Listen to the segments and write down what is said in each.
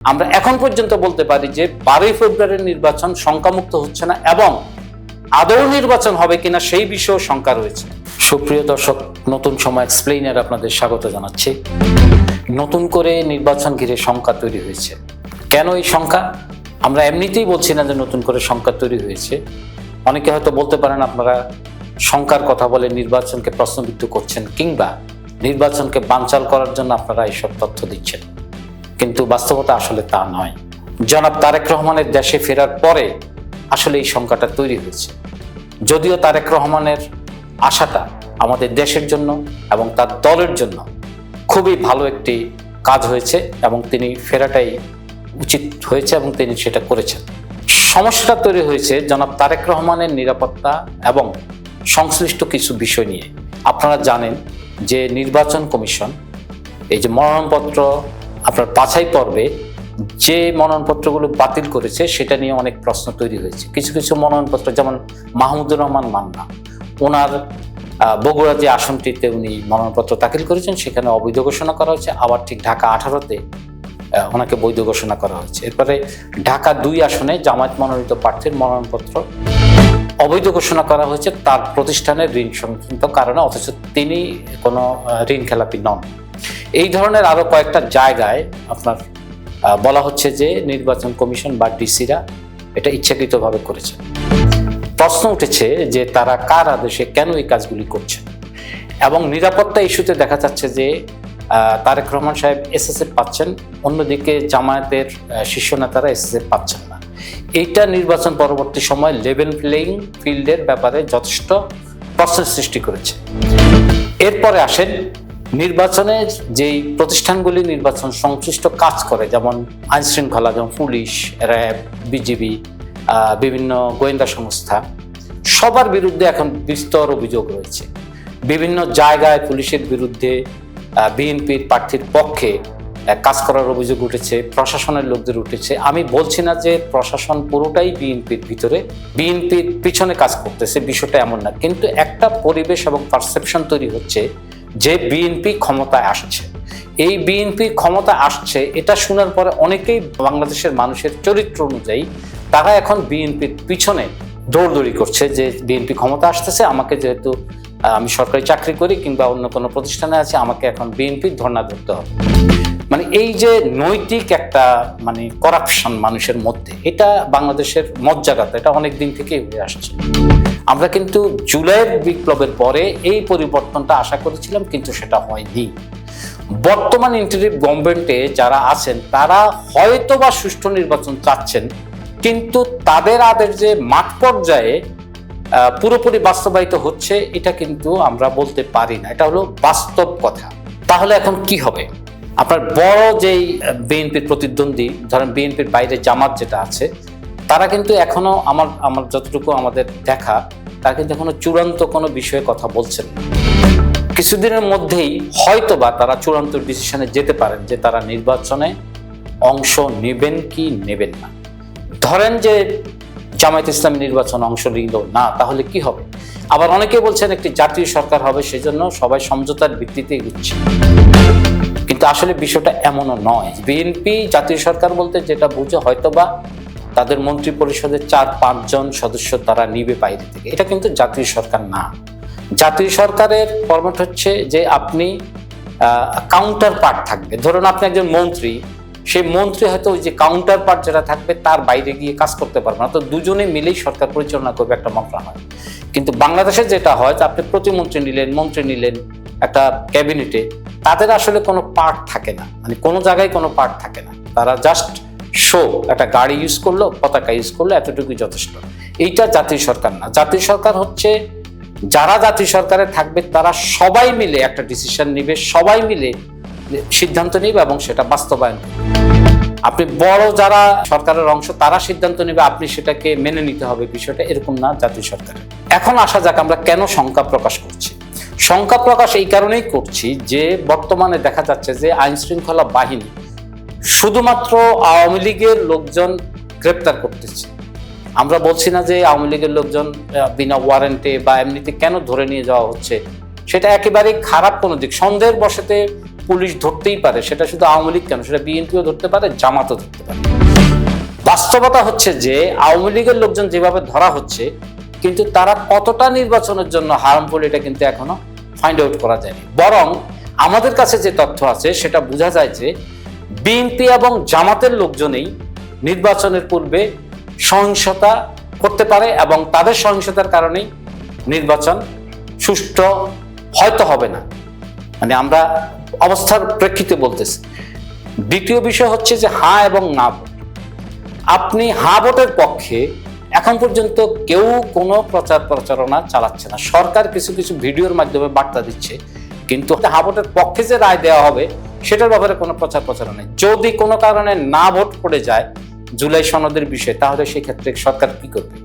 আমরা এখন পর্যন্ত বলতে পারি যে 12 ফেব্রুয়ারির নির্বাচন শঙ্কামুক্ত হচ্ছে না এবং আদৌ নির্বাচন হবে কিনা সেই বিষয়েও শঙ্কা রয়েছে। সুপ্রিয় দর্শক, নতুন সময় এক্সপ্লেইনার আপনাদের স্বাগত জানাচ্ছি। নতুন করে নির্বাচন ঘিরে শঙ্কা তৈরি হয়েছে। কেন এই শঙ্কা? আমরা এমনিতেই বলছি না যে নতুন করে শঙ্কা তৈরি হয়েছে। অনেকে হয়তো বলতে পারেন আপনারা শঙ্কার কথা বলে নির্বাচনকে প্রশ্নবিদ্ধ করছেন কিংবা নির্বাচনকে বানচাল করার জন্য আপনারা এইসব তথ্য দিচ্ছেন, কিন্তু বাস্তবতা আসলে তা নয়। জনাব তারেক রহমানের দেশে ফেরার পরে আসলে এই শঙ্কাটা তৈরি হয়েছে। যদিও তারেক রহমানের আশাটা আমাদের দেশের জন্য এবং তার দলের জন্য খুবই ভালো একটি কাজ হয়েছে এবং তিনি ফেরাটাই উচিত হয়েছে এবং তিনি সেটা করেছেন। সমস্যাটা তৈরি হয়েছে জনাব তারেক রহমানের নিরাপত্তা এবং সংশ্লিষ্ট কিছু বিষয় নিয়ে। আপনারা জানেন যে নির্বাচন কমিশন এই যে মনোনয়নপত্র আপনার বাছাই পর্বে যে মনোনয়নপত্রগুলো বাতিল করেছে সেটা নিয়ে অনেক প্রশ্ন তৈরি হয়েছে। কিছু কিছু মনোনয়নপত্র, যেমন মাহমুদুর রহমান মান্না, ওনার বগুড়া যে আসনটিতে উনি মনোনয়নপত্র দাখিল করেছেন সেখানে অবৈধ ঘোষণা করা হয়েছে, আবার ঠিক ঢাকা 18-তে ওনাকে বৈধ ঘোষণা করা হয়েছে। এরপরে ঢাকা 2 আসনে জামায়াত মনোনীত প্রার্থীর মনোনয়নপত্র অবৈধ ঘোষণা করা হয়েছে তার প্রতিষ্ঠানের ঋণ সংক্রান্ত কারণে, অথচ তিনি কোনো ঋণ খেলাপি নন। এই ধরনের আরো কয়েকটা জায়গায় আপনার বলা হচ্ছে যে নির্বাচন কমিশন বা ডিসিরা এটা ইচ্ছাকৃতভাবে করেছে। প্রশ্ন উঠেছে যে তারা কার আদেশে কেন এই কাজগুলি করছেন, এবং নিরাপত্তা ইস্যুতে দেখা যাচ্ছে যে তারেক রহমান সাহেব এসএসএফ পাচ্ছেন, অন্যদিকে জামায়াতের শীর্ষ নেতারা এসএসএফ পাচ্ছেন না। এইটা নির্বাচন পরবর্তী সময় লেভেল প্লেইং ফিল্ডের ব্যাপারে যথেষ্ট প্রশ্নের সৃষ্টি করেছে। এরপরে আসেন নির্বাচনের যেই প্রতিষ্ঠানগুলি নির্বাচন সংশ্লিষ্ট কাজ করে, যেমন আইন শৃঙ্খলা, যেমন পুলিশ, র্যাব, বিজিবি, বিভিন্ন গোয়েন্দা সংস্থা, সবার বিরুদ্ধে এখন বিস্তর অভিযোগ রয়েছে। বিভিন্ন জায়গায় পুলিশের বিরুদ্ধে বিএনপির প্রার্থীর পক্ষে কাজ করার অভিযোগ উঠেছে, প্রশাসনের লোকদের উঠেছে। আমি বলছি না যে প্রশাসন পুরোটাই বিএনপির ভিতরে, বিএনপির পিছনে কাজ করতেছে, বিষয়টা এমন না, কিন্তু একটা পরিবেশ এবং পারসেপশন তৈরি হচ্ছে যে বিএনপি ক্ষমতায় আসছে। এই বিএনপি ক্ষমতা আসছে এটা শোনার পরে অনেকেই বাংলাদেশের মানুষের চরিত্র অনুযায়ী তারা এখন বিএনপির পিছনে দৌড়দৌড়ি করছে যে বিএনপি ক্ষমতা আসতেছে, আমাকে যেহেতু আমি সরকারি চাকরি করি কিংবা অন্য কোনো প্রতিষ্ঠানে আছি, আমাকে এখন বিএনপির ধর্ণা ধরতে হবে। মানে এই যে নৈতিক একটা করাপশন মানুষের মধ্যে, এটা বাংলাদেশের মজ্জাগাত, এটা অনেক দিন থেকেই হয়ে আসছে। আমরা কিন্তু জুলাইয়ের বিপ্লবের পরে এই পরিবর্তনটা আশা করেছিলাম, কিন্তু সেটা হয়নি। বর্তমান ইন্টারিম গভর্নমেন্টে যারা আছেন তারা হয়তো বা সুষ্ঠু নির্বাচন চাচ্ছেন, কিন্তু তাদের আদেশ যে মাঠ পর্যায়ে পুরোপুরি বাস্তবায়িত হচ্ছে এটা কিন্তু আমরা বলতে পারি না। এটা হলো বাস্তব কথা। তাহলে এখন কি হবে? আপনার বড় যেই বিএনপির প্রতিদ্বন্দ্বী, ধরেন বিএনপির বাইরে জামাত যেটা আছে, তারা কিন্তু এখনো আমার যতটুকু আমাদের দেখা, তারা কিন্তু এখনো চূড়ান্ত কোনো বিষয়ে কথা বলছেন না। কিছুদিনের মধ্যেই হয়তোবা তারা চূড়ান্ত ডিসিশনে যেতে পারেন যে তারা নির্বাচনে অংশ নেবেন কি নেবেন না। ধরেন যে জামায়াত ইসলামী নির্বাচনে অংশ নিল না, তাহলে কি হবে? আবার অনেকে বলছেন একটি জাতীয় সরকার হবে, সেজন্য সবাই সমঝোতার ভিত্তিতে এগুচ্ছে। কিন্তু আসলে বিষয়টা এমনও নয়। বিএনপি জাতীয় সরকার বলতে যেটা বুঝে, হয়তোবা তাদের মন্ত্রী পরিষদের 4-5 জন সদস্য তারা নিবে বাইরে থেকে, এটা কিন্তু জাতীয় সরকার না। জাতীয় সরকারের ফরম্যাট হচ্ছে যে আপনি কাউন্টার পার্ট থাকবে। ধরুন আপনি একজন মন্ত্রী, সেই মন্ত্রী হয়তো ওই যে কাউন্টার পার্ট যেটা থাকবে তার বাইরে গিয়ে কাজ করতে পারবে না, তো দুজনে মিলেই সরকার পরিচালনা করবে একটা মন্ত্রণালয়। কিন্তু বাংলাদেশে যেটা হয়, আপনি প্রতিমন্ত্রী নিলেন, মন্ত্রী নিলেন একটা ক্যাবিনেটে, তাদের আসলে কোনো পার্ট থাকে না, কোনো জায়গায় কোনো পার্ট থাকে না। তারা জাস্ট শো, একটা গাড়ি ইউজ করলো, পতাকা ইউজ করলো, এতটুকুই যথেষ্ট। এইটা জাতীয় সরকার না। জাতীয় সরকার হচ্ছে যারা জাতীয় সরকারে থাকবে তারা সবাই মিলে একটা ডিসিশন নিবে, সবাই মিলে সিদ্ধান্ত নিবে এবং সেটা বাস্তবায়ন করবে। আপনি বড় যারা সরকারের অংশ তারা সিদ্ধান্ত নেবে, আপনি সেটাকে মেনে নিতে হবে, বিষয়টা এরকম না জাতীয় সরকারের। এখন আসা যাক আমরা কেন শঙ্কা প্রকাশ করছি। শঙ্কা প্রকাশ এই কারণেই করছি যে বর্তমানে দেখা যাচ্ছে যে আইন শৃঙ্খলা বাহিনী শুধুমাত্র আওয়ামী লীগের লোকজন গ্রেপ্তার করতেছে। আমরা বলছি না যে আওয়ামী লীগের লোকজন বিনা ওয়ারেন্টে বা এমনিতে কেন ধরে নিয়ে যাওয়া হচ্ছে, সেটা একেবারেই খারাপ কোনো দিক। সন্দেহের বশতে পুলিশ ধরতেই পারে, সেটা শুধু আওয়ামী লীগ কেন, সেটা বিএনপিও ধরতে পারে, জামাতও ধরতে পারে। বাস্তবতা হচ্ছে যে আওয়ামী লীগের লোকজন যেভাবে ধরা হচ্ছে, কিন্তু তারা কতটা নির্বাচনের জন্য হার্মফুল এটা কিন্তু এখনো ফাইন্ড আউট করা যায়নি। বরং আমাদের কাছে যে তথ্য আছে সেটা বোঝা যায় যে বিএনপি এবং জামাতের লোকজনেই নির্বাচনের পূর্বে সহিংসতা করতে পারে এবং তাদের সহিংসতার কারণেই নির্বাচন সুষ্ঠু হয়তো হবে না। মানে আমরা অবস্থার প্রেক্ষিতে বলতেছি। দ্বিতীয় বিষয় হচ্ছে যে হ্যাঁ এবং না ভোট। আপনি হ্যাঁ ভোটের পক্ষে এখন পর্যন্ত কেউ কোনো প্রচার প্রচারণা চালাচ্ছে না। সরকার কিছু কিছু ভিডিওর মাধ্যমে বার্তা দিচ্ছে, কিন্তু হ্যাঁ ভোটের পক্ষে যে রায় দেওয়া হবে সেটার ব্যাপারে কোনো প্রচার প্রচারণা নেই। যদি কোনো কারণে না ভোট পড়ে যায় জুলাই সনদের বিষয়ে, তাহলে সেক্ষেত্রে সরকার কি করবে,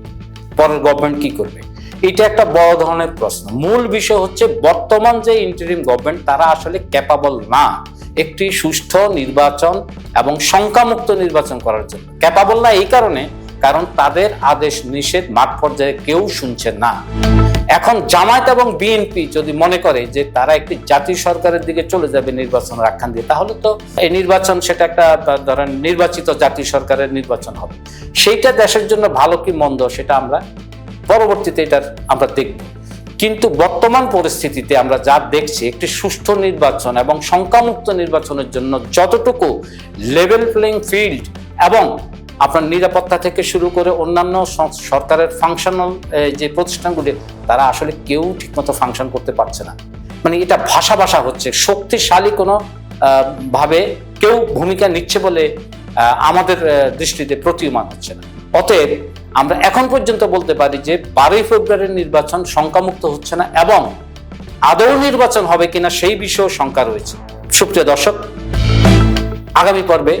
পরের গভর্নমেন্ট কি করবে? এটা একটা বড় ধরনের প্রশ্ন। মূল বিষয় হচ্ছে বর্তমান যে ইন্টারিম গভর্নমেন্ট তারা আসলে ক্যাপাবল না একটি সুষ্ঠু নির্বাচন এবং শঙ্কামুক্ত নির্বাচন করার জন্য। ক্যাপাবল না এই কারণে, কারণ তাদের আদেশ নিষেধ মাঠ পর্যায়ে কেউ শুনছে না। এখন জামায়াত এবং বিএনপি যদি মনে করে যে তারা একটি জাতীয় সরকারের দিকে চলে যাবে নির্বাচনের আখ্যান দিয়ে, তাহলে তো এই নির্বাচন সেটা একটা ধরেন নির্বাচিত জাতীয় সরকারের নির্বাচন হবে। সেইটা দেশের জন্য ভালো কি মন্দ সেটা আমরা পরবর্তীতে এটার আমরা দেখব। কিন্তু বর্তমান পরিস্থিতিতে আমরা যা দেখছি, একটি সুষ্ঠু নির্বাচন এবং শঙ্কামুক্ত নির্বাচনের জন্য যতটুকু লেভেল প্লেইং ফিল্ড এবং আপনার নিরাপত্তা থেকে শুরু করে অন্যান্য সরকারের ফাংশনাল যে প্রতিষ্ঠানগুলি, তারা আসলে কেউ ঠিকমতো ফাংশন করতে পারছে না। মানে এটা ভাষা হচ্ছে, শক্তিশালী কোনো ভাবে কেউ ভূমিকা নিচ্ছে বলে আমাদের দৃষ্টিতে প্রতীয়মান হচ্ছে না। অতএব আমরা এখন পর্যন্ত বলতে পারি যে 12ই ফেব্রুয়ারির নির্বাচন শঙ্কামুক্ত হচ্ছে না এবং আদৌ নির্বাচন হবে কিনা সেই বিষয়েও শঙ্কা রয়েছে। সুপ্রিয় দর্শক, আগামী পর্বে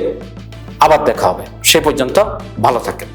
আবার দেখা হবে। সে পর্যন্ত ভালো থাকেন।